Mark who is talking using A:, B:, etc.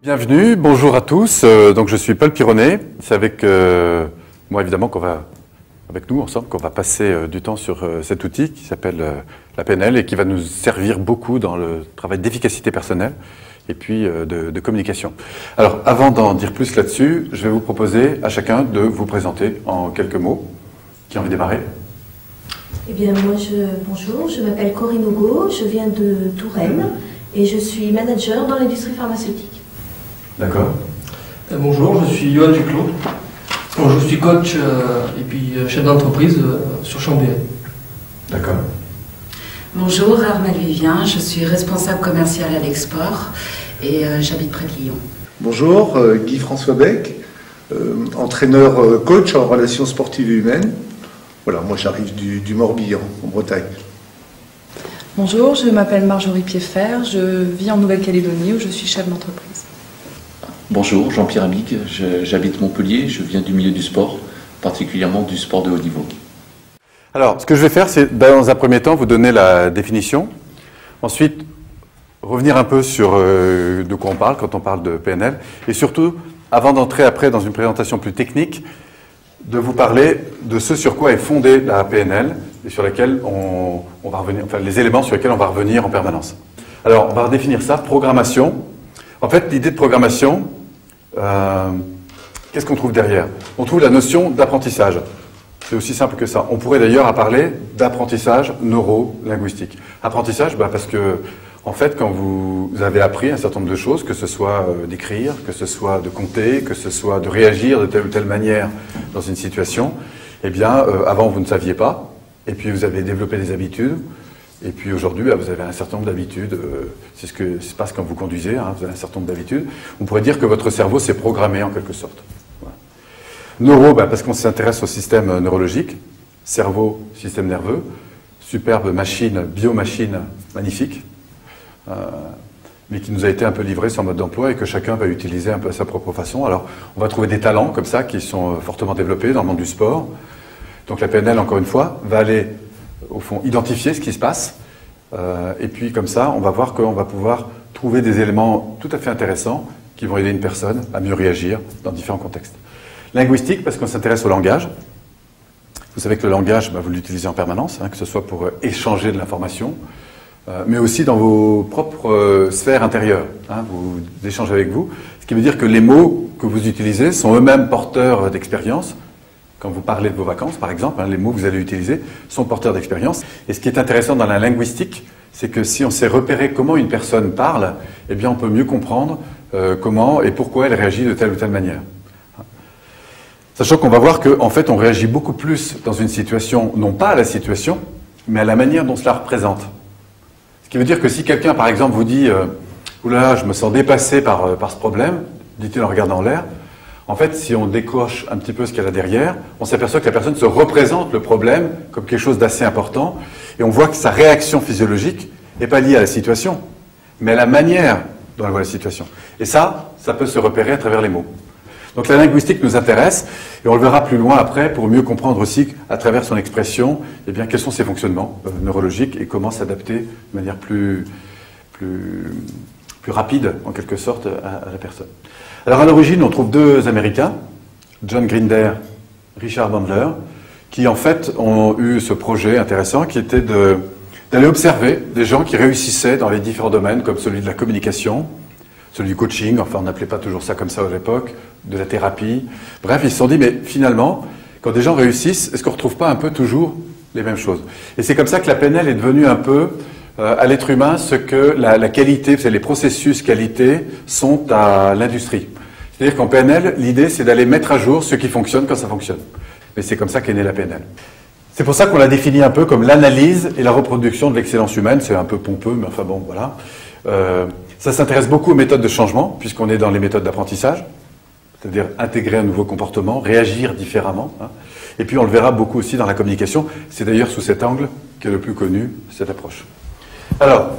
A: Bienvenue, bonjour à tous. Donc je suis Paul Pironnet. C'est avec moi évidemment avec nous ensemble, qu'on va passer du temps sur cet outil qui s'appelle la PNL et qui va nous servir beaucoup dans le travail d'efficacité personnelle et puis de communication. Alors avant d'en dire plus là-dessus, je vais vous proposer à chacun de vous présenter en quelques mots. Qui a envie de démarrer?
B: Eh bien bonjour, je m'appelle Corinne Hugo, je viens de Touraine et je suis manager dans l'industrie pharmaceutique.
A: D'accord.
C: Bonjour, je suis Johan Duclos. Je suis coach et puis chef d'entreprise sur Chambéry.
A: D'accord.
D: Bonjour, Armelle Vivien, je suis responsable commercial à l'export et j'habite près de Lyon.
E: Bonjour, Guy-François Beck, entraîneur coach en relations sportives et humaines. Voilà, moi j'arrive du Morbihan, en Bretagne.
F: Bonjour, je m'appelle Marjorie Pieffer, je vis en Nouvelle-Calédonie où je suis chef d'entreprise.
G: Bonjour, Jean-Pierre Amic, j'habite Montpellier, je viens du milieu du sport, particulièrement du sport de haut niveau.
A: Alors, ce que je vais faire, c'est dans un premier temps vous donner la définition, ensuite revenir un peu sur de quoi on parle quand on parle de PNL, et surtout, avant d'entrer après dans une présentation plus technique, de vous parler de ce sur quoi est fondée la PNL et sur lesquels on va revenir, enfin les éléments sur lesquels on va revenir en permanence. Alors, on va redéfinir ça, programmation. En fait, l'idée de programmation, qu'est-ce qu'on trouve derrière? On trouve la notion d'apprentissage. C'est aussi simple que ça. On pourrait d'ailleurs parler d'apprentissage neuro-linguistique. Apprentissage, parce que, en fait, quand vous avez appris un certain nombre de choses, que ce soit d'écrire, que ce soit de compter, que ce soit de réagir de telle ou telle manière dans une situation, eh bien, avant, vous ne saviez pas, et puis vous avez développé des habitudes, et puis aujourd'hui, vous avez un certain nombre d'habitudes. C'est ce que se passe quand vous conduisez, vous avez un certain nombre d'habitudes. On pourrait dire que votre cerveau s'est programmé en quelque sorte. Voilà. Neuro, parce qu'on s'intéresse au système neurologique. Cerveau, système nerveux. Superbe machine, biomachine magnifique. Mais qui nous a été un peu livré sur mode d'emploi et que chacun va utiliser un peu à sa propre façon. Alors, on va trouver des talents comme ça qui sont fortement développés dans le monde du sport. Donc la PNL, encore une fois, va aller au fond, identifier ce qui se passe, et puis comme ça, on va voir qu'on va pouvoir trouver des éléments tout à fait intéressants qui vont aider une personne à mieux réagir dans différents contextes. Linguistique, parce qu'on s'intéresse au langage. Vous savez que le langage, vous l'utilisez en permanence, que ce soit pour échanger de l'information, mais aussi dans vos propres sphères intérieures. Vous échangez avec vous, ce qui veut dire que les mots que vous utilisez sont eux-mêmes porteurs d'expérience. Quand vous parlez de vos vacances, par exemple, les mots que vous allez utiliser sont porteurs d'expérience. Et ce qui est intéressant dans la linguistique, c'est que si on sait repérer comment une personne parle, eh bien on peut mieux comprendre comment et pourquoi elle réagit de telle ou telle manière. Sachant qu'on va voir qu'en fait, on réagit beaucoup plus dans une situation, non pas à la situation, mais à la manière dont cela représente. Ce qui veut dire que si quelqu'un, par exemple, vous dit « Oula, je me sens dépassé par ce problème », dit-il en regardant en l'air, en fait, si on décoche un petit peu ce qu'il y a là derrière, on s'aperçoit que la personne se représente le problème comme quelque chose d'assez important, et on voit que sa réaction physiologique n'est pas liée à la situation, mais à la manière dont elle voit la situation. Et ça peut se repérer à travers les mots. Donc la linguistique nous intéresse, et on le verra plus loin après pour mieux comprendre aussi, à travers son expression, eh bien, quels sont ses fonctionnements neurologiques et comment s'adapter de manière plus rapide, en quelque sorte, à la personne. Alors à l'origine, on trouve deux Américains, John Grinder, Richard Bandler, qui en fait ont eu ce projet intéressant qui était d'aller observer des gens qui réussissaient dans les différents domaines, comme celui de la communication, celui du coaching, enfin on n'appelait pas toujours ça comme ça à l'époque, de la thérapie. Bref, ils se sont dit, mais finalement, quand des gens réussissent, est-ce qu'on ne retrouve pas un peu toujours les mêmes choses? Et c'est comme ça que la PNL est devenue un peu à l'être humain ce que la qualité, les processus qualité sont à l'industrie. C'est-à-dire qu'en PNL, l'idée c'est d'aller mettre à jour ce qui fonctionne quand ça fonctionne. Et c'est comme ça qu'est née la PNL. C'est pour ça qu'on l'a définit un peu comme l'analyse et la reproduction de l'excellence humaine. C'est un peu pompeux, mais enfin bon, voilà. Ça s'intéresse beaucoup aux méthodes de changement, puisqu'on est dans les méthodes d'apprentissage, c'est-à-dire intégrer un nouveau comportement, réagir différemment. Et puis on le verra beaucoup aussi dans la communication. C'est d'ailleurs sous cet angle qu'est le plus connu, cette approche. Alors,